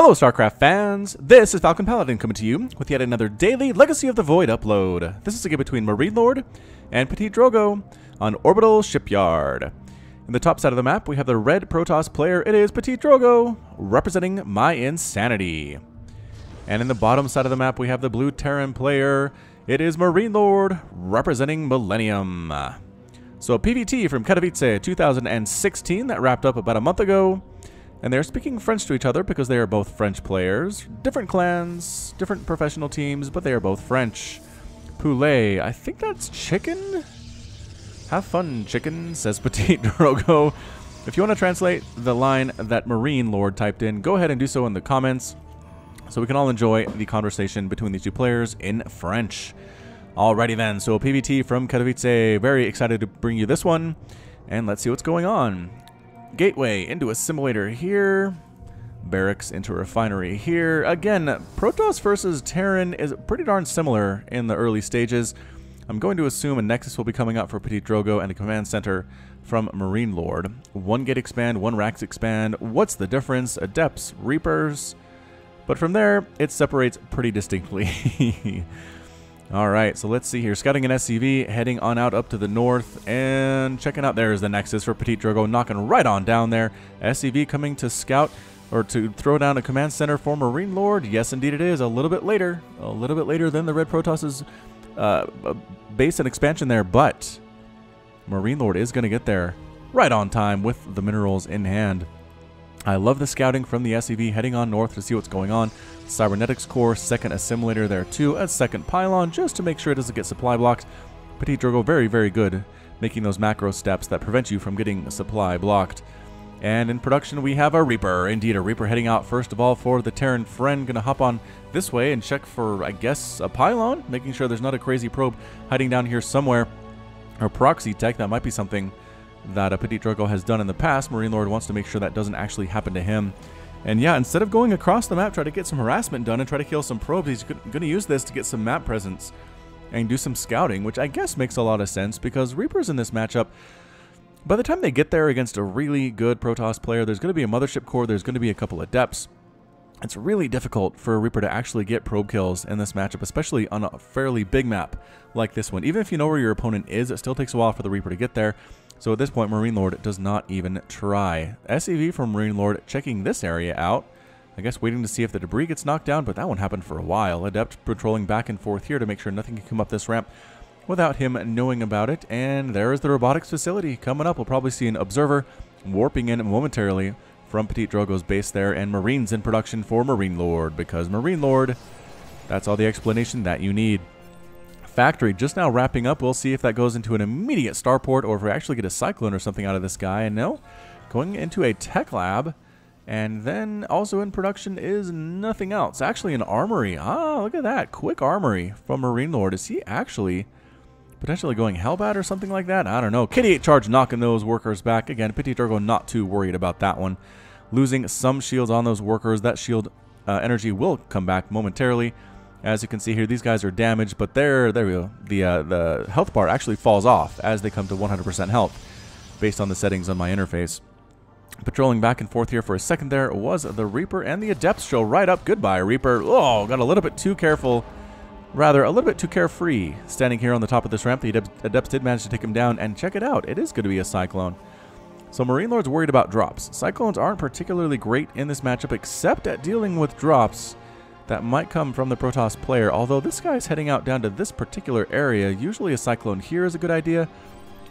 Hello StarCraft fans, this is Falcon Paladin coming to you with yet another daily Legacy of the Void upload. This is a game between MarineLorD and PtitDrogo on Orbital Shipyard. In the top side of the map we have the red Protoss player, it is PtitDrogo, representing my insanity. And in the bottom side of the map we have the blue Terran player, it is MarineLorD, representing Millennium. So a PvT from Katowice 2016 that wrapped up about a month ago. And they're speaking French to each other because they are both French players. Different clans, different professional teams, but they are both French. Poulet, I think that's chicken? Have fun, chicken, says PtitDrogo. If you want to translate the line that MarineLorD typed in, go ahead and do so in the comments so we can all enjoy the conversation between these two players in French. Alrighty then, so a PvT from Katowice. Very excited to bring you this one. And let's see what's going on. Gateway into a simulator here. Barracks into a refinery here. Again, Protoss versus Terran is pretty darn similar in the early stages. I'm going to assume a Nexus will be coming out for PtitDrogo and a command center from MarineLorD. One gate expand, one racks expand. What's the difference? Adepts, Reapers. But from there, it separates pretty distinctly. Alright, so let's see here. Scouting an SCV, heading on out up to the north, and checking out, there's the Nexus for PtitDrogo, knocking right on down there. SCV coming to scout, or to throw down a command center for MarineLorD. Yes, indeed it is. A little bit later than the Red Protoss's base and expansion there, but MarineLorD is going to get there right on time with the minerals in hand. I love the scouting from the SCV heading on north to see what's going on. Cybernetics core, second assimilator there too, a second pylon just to make sure it doesn't get supply blocked. PtitDrogo very, very good making those macro steps that prevent you from getting supply blocked. And in production we have a Reaper, indeed a Reaper heading out first of all for the Terran friend. Gonna hop on this way and check for, I guess, a pylon, making sure there's not a crazy probe hiding down here somewhere. Or proxy tech, that might be something that PtitDrogo has done in the past. MarineLorD wants to make sure that doesn't actually happen to him. And yeah, instead of going across the map, try to get some harassment done and try to kill some probes, he's going to use this to get some map presence and do some scouting, which I guess makes a lot of sense because Reapers in this matchup, by the time they get there against a really good Protoss player, there's going to be a Mothership core, there's going to be a couple of Depths. It's really difficult for a Reaper to actually get probe kills in this matchup, especially on a fairly big map like this one. Even if you know where your opponent is, it still takes a while for the Reaper to get there. So at this point, MarineLorD does not even try. SCV from MarineLorD checking this area out. I guess waiting to see if the debris gets knocked down, but that won't happen for a while. Adept patrolling back and forth here to make sure nothing can come up this ramp without him knowing about it. And there is the robotics facility coming up. We'll probably see an observer warping in momentarily from PtitDrogo's base there. And Marines in production for MarineLorD, because MarineLorD, that's all the explanation that you need. Factory just now wrapping up. We'll see if that goes into an immediate starport or if we actually get a cyclone or something out of this guy. And no, going into a tech lab. And then also in production is nothing else. Actually an armory. Ah, look at that. Quick armory from MarineLorD. Is he actually potentially going Hellbat or something like that? I don't know. K8 charge knocking those workers back. Again, PtitDrogo not too worried about that one. Losing some shields on those workers. That shield energy will come back momentarily. As you can see here, these guys are damaged, but there we go. The health bar actually falls off as they come to 100% health, based on the settings on my interface. Patrolling back and forth here for a second there was the Reaper, and the Adepts show right up. Goodbye, Reaper. Oh, got a little bit too careful, rather, a little bit too carefree. Standing here on the top of this ramp, the Adepts did manage to take him down, and check it out. It is going to be a Cyclone. So MarineLorD's worried about drops. Cyclones aren't particularly great in this matchup, except at dealing with drops that might come from the Protoss player, although this guy's heading out down to this particular area. Usually a Cyclone here is a good idea,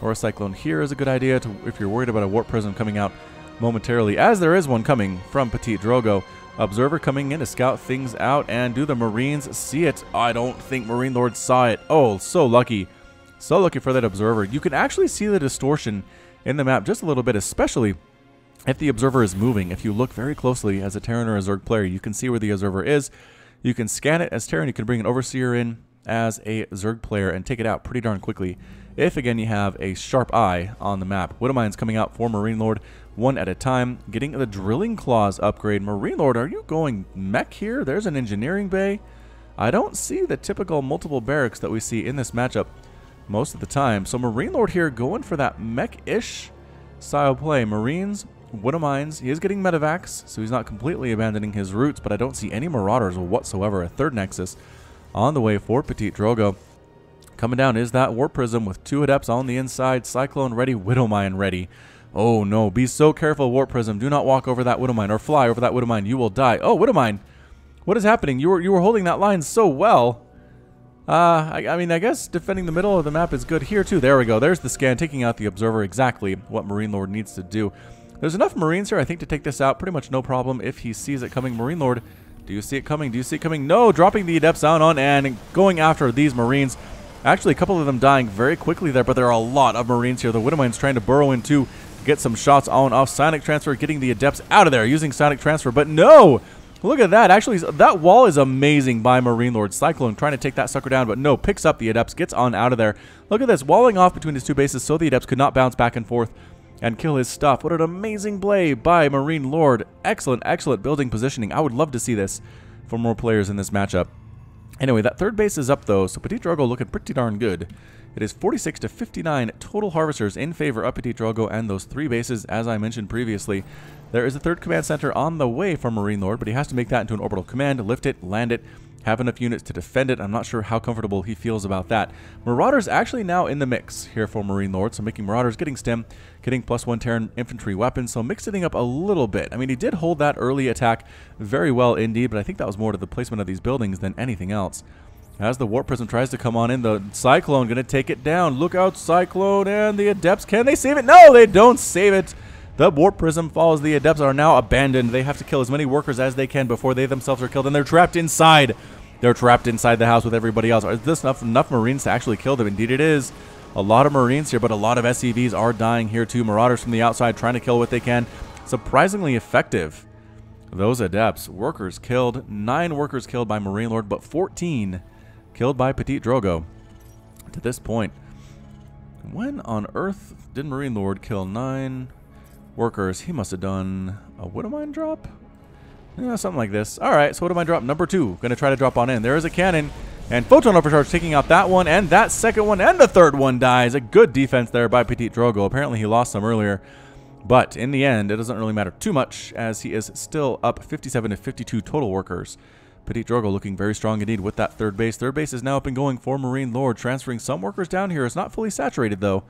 or a Cyclone here is a good idea if you're worried about a Warp Prism coming out momentarily, as there is one coming from PtitDrogo. Observer coming in to scout things out, and do the Marines see it? I don't think MarineLorD saw it. Oh, so lucky. So lucky for that Observer. You can actually see the distortion in the map just a little bit, especially if the Observer is moving. If you look very closely as a Terran or a Zerg player, you can see where the Observer is. You can scan it as Terran. You can bring an Overseer in as a Zerg player and take it out pretty darn quickly if, again, you have a sharp eye on the map. Widowmine's coming out for MarineLorD one at a time. Getting the Drilling Claws upgrade. MarineLorD, are you going mech here? There's an engineering bay. I don't see the typical multiple barracks that we see in this matchup most of the time. So MarineLorD here going for that mech-ish style play. Marines Widow Mines. He is getting medevacs, so he's not completely abandoning his routes, but I don't see any Marauders whatsoever. A third Nexus on the way for PtitDrogo. Coming down is that Warp Prism with 2 Adepts on the inside. Cyclone ready, Widow Mine ready. Oh no, be so careful, Warp Prism. Do not walk over that Widow Mine or fly over that Widow Mine. You will die. Oh, Widow Mine. What is happening? You were holding that line so well. I mean, I guess defending the middle of the map is good here too. There we go. There's the scan, taking out the Observer. Exactly what MarineLorD needs to do. There's enough Marines here, I think, to take this out. Pretty much no problem if he sees it coming. MarineLorD, do you see it coming? Do you see it coming? No, dropping the Adepts down on and going after these Marines. Actually, a couple of them dying very quickly there, but there are a lot of Marines here. The Widow Mine's trying to burrow in too, get some shots on off. Psionic Transfer, getting the Adepts out of there using Psionic Transfer, but no! Look at that. Actually, that wall is amazing by MarineLorD. Cyclone trying to take that sucker down, but no, picks up the Adepts, gets on out of there. Look at this, walling off between his 2 bases so the Adepts could not bounce back and forth and kill his stuff. What an amazing play by MarineLorD. Excellent, excellent building positioning. I would love to see this for more players in this matchup. Anyway, that third base is up though, so PtitDrogo looking pretty darn good. It is 46 to 59 total harvesters in favor of PtitDrogo and those 3 bases, as I mentioned previously. There is a third command center on the way from MarineLorD, but he has to make that into an orbital command, lift it, land it, have enough units to defend it. I'm not sure how comfortable he feels about that. Marauders actually now in the mix here for MarineLorD, so making Marauders, getting STEM, getting +1 Terran infantry weapons, so mixing it up a little bit. I mean, he did hold that early attack very well indeed, but I think that was more to the placement of these buildings than anything else. As the Warp Prism tries to come on in, the Cyclone going to take it down. Look out, Cyclone, and the Adepts. Can they save it? No, they don't save it. The Warp Prism falls. The Adepts are now abandoned. They have to kill as many workers as they can before they themselves are killed, and they're trapped inside. They're trapped inside the house with everybody else. Is this enough Marines to actually kill them? Indeed it is. A lot of Marines here, but a lot of SCVs are dying here too. Marauders from the outside trying to kill what they can. Surprisingly effective. Those Adepts. Workers killed. 9 workers killed by MarineLorD, but 14 killed by PtitDrogo to this point. When on earth did MarineLorD kill 9 workers? He must have done a Widow Mine drop? Yeah, something like this. Alright, so Widow Mine drop number 2. Going to try to drop on in. There is a cannon. And Photon Overcharge taking out that one, and that second one, and the third one dies. A good defense there by PtitDrogo. Apparently he lost some earlier. But in the end, it doesn't really matter too much, as he is still up 57 to 52 total workers. PtitDrogo looking very strong indeed with that third base. Third base is now up and going for MarineLorD, transferring some workers down here. It's not fully saturated though.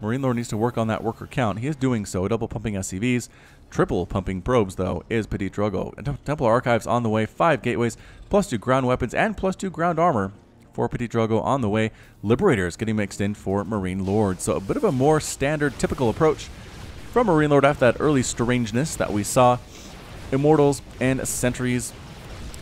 MarineLorD needs to work on that worker count. He is doing so. Double pumping SCVs. Triple pumping probes, though, is PtitDrogo. Templar Archives on the way. 5 gateways, +2 ground weapons, and +2 ground armor for PtitDrogo on the way. Liberators getting mixed in for MarineLorD. So a bit of a more standard, typical approach from MarineLorD after that early strangeness that we saw. Immortals and Sentries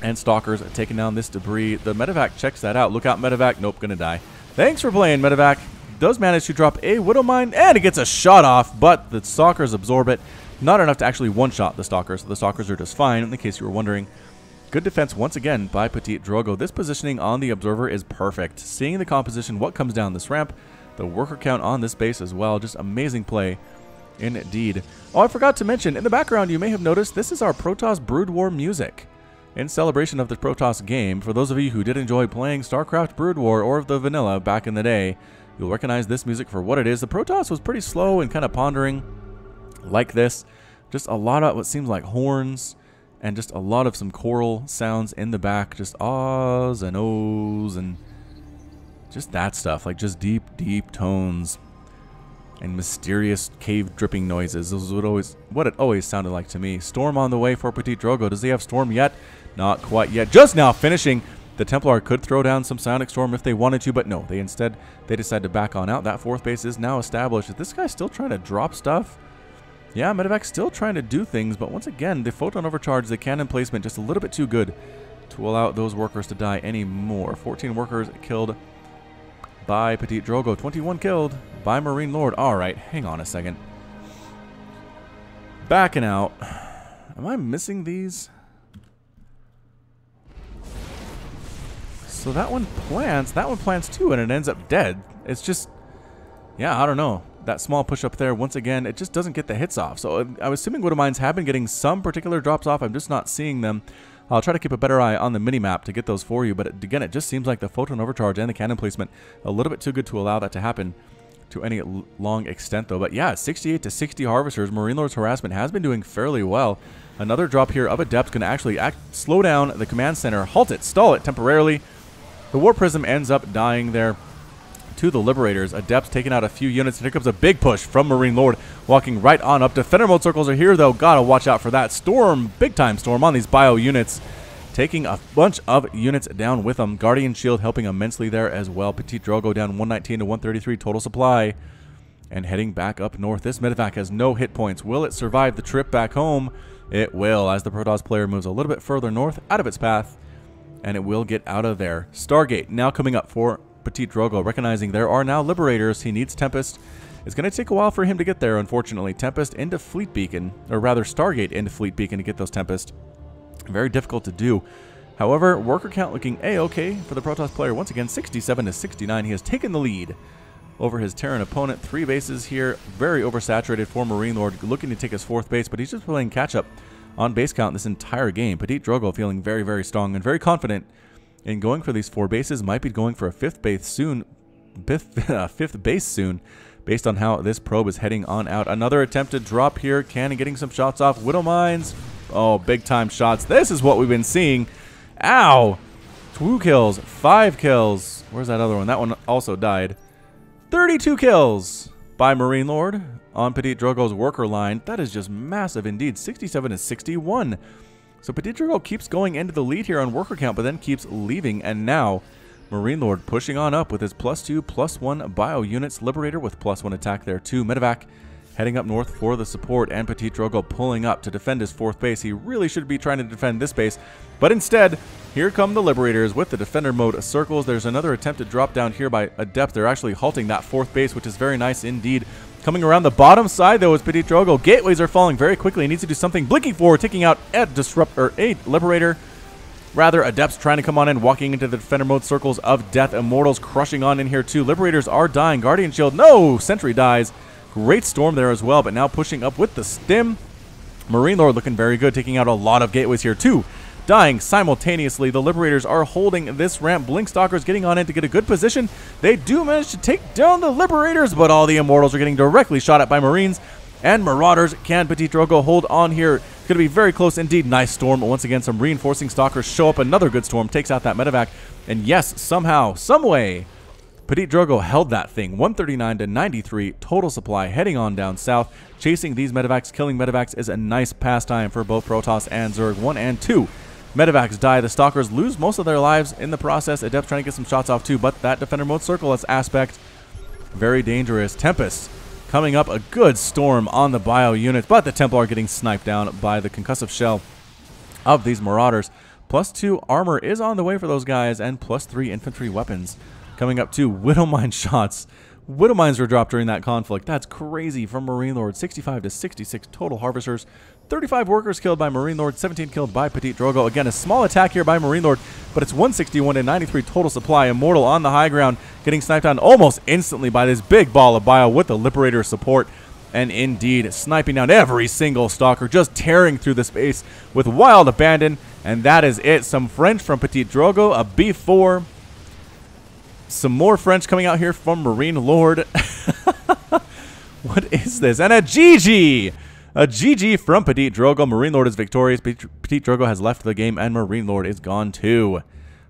and Stalkers taking down this debris. The medevac checks that out. Look out, medevac. Nope, gonna die. Thanks for playing, medevac. Does manage to drop a Widow Mine, and it gets a shot off, but the Stalkers absorb it. Not enough to actually one-shot the Stalkers, so the Stalkers are just fine, in case you were wondering. Good defense once again by PtitDrogo. This positioning on the Observer is perfect. Seeing the composition, what comes down this ramp, the worker count on this base as well. Just amazing play indeed. Oh, I forgot to mention, in the background you may have noticed, this is our Protoss Brood War music. In celebration of the Protoss game, for those of you who did enjoy playing StarCraft Brood War or the vanilla back in the day, you'll recognize this music for what it is. The Protoss was pretty slow and kind of pondering like this. Just a lot of what seems like horns and just a lot of some choral sounds in the back. Just ahs and ohs and just that stuff. Like just deep, deep tones and mysterious cave dripping noises. This is what it always sounded like to me. Storm on the way for PtitDrogo. Does he have Storm yet? Not quite yet. Just now finishing. The Templar could throw down some Psionic Storm if they wanted to, but no. They decide to back on out. That 4th base is now established. Is this guy still trying to drop stuff? Yeah, Medevac's still trying to do things, but once again, the Photon Overcharge, the cannon placement, just a little bit too good to allow those workers to die anymore. 14 workers killed by PtitDrogo. 21 killed by MarineLorD. Alright, hang on a second. Backing out. Am I missing these? So that one plants too, and it ends up dead. It's just, yeah, I don't know. That small push up there, once again, it just doesn't get the hits off. So I'm assuming Widow Mines have been getting some particular drops off. I'm just not seeing them. I'll try to keep a better eye on the mini-map to get those for you. But again, it just seems like the Photon Overcharge and the cannon placement a little bit too good to allow that to happen. to any long extent, though. But yeah, 68 to 60 harvesters. MarineLorD's harassment has been doing fairly well. Another drop here of Adept's going to actually slow down the command center, halt it, stall it temporarily. The War Prism ends up dying there to the Liberators. Adept's taking out a few units, and here comes a big push from MarineLorD, walking right on up. Defender mode circles are here, though. Gotta watch out for that storm, big time storm on these bio units, taking a bunch of units down with them. Guardian Shield helping immensely there as well. PtitDrogo down 119 to 133 total supply, and heading back up north. This medevac has no hit points. Will it survive the trip back home? It will, as the Protoss player moves a little bit further north out of its path, and it will get out of there. Stargate now coming up for PtitDrogo, recognizing there are now Liberators. He needs Tempest. It's going to take a while for him to get there, unfortunately. Tempest into Fleet Beacon, or rather Stargate into Fleet Beacon to get those Tempest. Very difficult to do. However, worker count looking A-okay for the Protoss player. Once again, 67 to 69. He has taken the lead over his Terran opponent. 3 bases here. Very oversaturated for MarineLorD, looking to take his 4th base, but he's just playing catch-up on base count this entire game. PtitDrogo feeling very, very strong and very confident in going for these 4 bases. Might be going for a 5th base soon. 5th base soon, based on how this probe is heading on out. Another attempted drop here. Cannon getting some shots off. Widow Mines. Oh, big time shots. This is what we've been seeing. Ow! 2 kills, 5 kills. Where's that other one? That one also died. 32 kills by MarineLorD on PtitDrogo's worker line. That is just massive indeed. 67 to 61. So PtitDrogo keeps going into the lead here on worker count, but then keeps leaving. And now MarineLorD pushing on up with his +2, +1 bio units. Liberator with +1 attack there too. Medevac heading up north for the support, and PtitDrogo pulling up to defend his 4th base. He really should be trying to defend this base, but instead, here come the Liberators with the defender mode circles. There's another attempted drop down here by Adept. They're actually halting that 4th base, which is very nice indeed. Coming around the bottom side, though, is PtitDrogo. Gateways are falling very quickly. He needs to do something. Blinking forward, taking out a Liberator. Rather, Adepts trying to come on in, walking into the defender mode circles of death. Immortals crushing on in here too. Liberators are dying. Guardian Shield, no! Sentry dies. Great storm there as well, but now pushing up with the stim. MarineLorD looking very good, taking out a lot of gateways here too. Dying simultaneously. The Liberators are holding this ramp. Blinkstalkers getting on in to get a good position. They do manage to take down the Liberators, but all the Immortals are getting directly shot at by Marines. And Marauders. Can PtitDrogo hold on here? It's going to be very close indeed. Nice storm. Once again, some reinforcing stalkers show up. Another good storm takes out that medevac. And yes, somehow, someway, PtitDrogo held that thing. 139 to 93 total supply, heading on down south. Chasing these medevacs, killing medevacs is a nice pastime for both Protoss and Zerg. 1 and 2. Medevacs die. The Stalkers lose most of their lives in the process. Adept trying to get some shots off too, but that defender mode circle aspect, very dangerous. Tempest coming up, a good storm on the bio units, but the Templar getting sniped down by the concussive shell of these Marauders. +2 armor is on the way for those guys, and +3 infantry weapons coming up too. Widow Mine shots. Widow Mines were dropped during that conflict. That's crazy from MarineLorD. 65 to 66 total harvesters. 35 workers killed by MarineLorD. 17 killed by PtitDrogo. Again, a small attack here by MarineLorD, but it's 161 to 93 total supply. Immortal on the high ground, getting sniped down almost instantly by this big ball of bio with the Liberator support. And indeed, sniping down every single stalker, just tearing through the space with wild abandon. And that is it. Some French from PtitDrogo, a B4. Some more French coming out here from MarineLorD. What is this? And a GG! A GG from PtitDrogo. MarineLorD is victorious. PtitDrogo has left the game, and MarineLorD is gone too.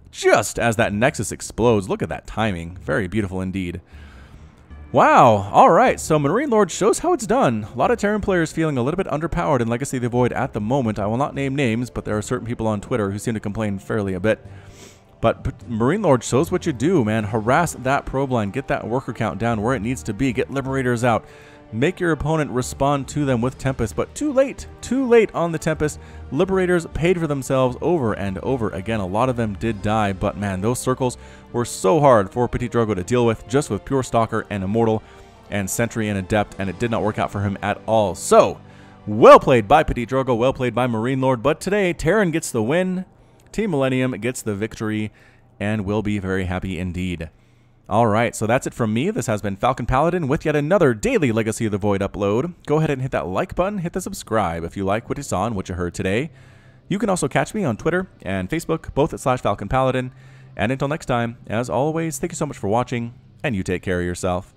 Just as that Nexus explodes. Look at that timing. Very beautiful indeed. Wow. Alright, so MarineLorD shows how it's done. A lot of Terran players feeling a little bit underpowered in Legacy of the Void at the moment. I will not name names, but there are certain people on Twitter who seem to complain fairly a bit. But MarineLorD shows what you do, man. Harass that probe line. Get that worker count down where it needs to be. Get Liberators out. Make your opponent respond to them with Tempest. But too late. Too late on the Tempest. Liberators paid for themselves over and over again. A lot of them did die. But man, those circles were so hard for PtitDrogo to deal with. Just with Pure Stalker and Immortal and Sentry and Adept. And it did not work out for him at all. So, well played by PtitDrogo. Well played by MarineLorD. But today, Terran gets the win. Team Millennium gets the victory, and will be very happy indeed. Alright, so that's it from me. This has been Falcon Paladin with yet another daily Legacy of the Void upload. Go ahead and hit that like button, hit the subscribe if you like what you saw and what you heard today. You can also catch me on Twitter and Facebook, both at /Falcon Paladin. And until next time, as always, thank you so much for watching, and you take care of yourself.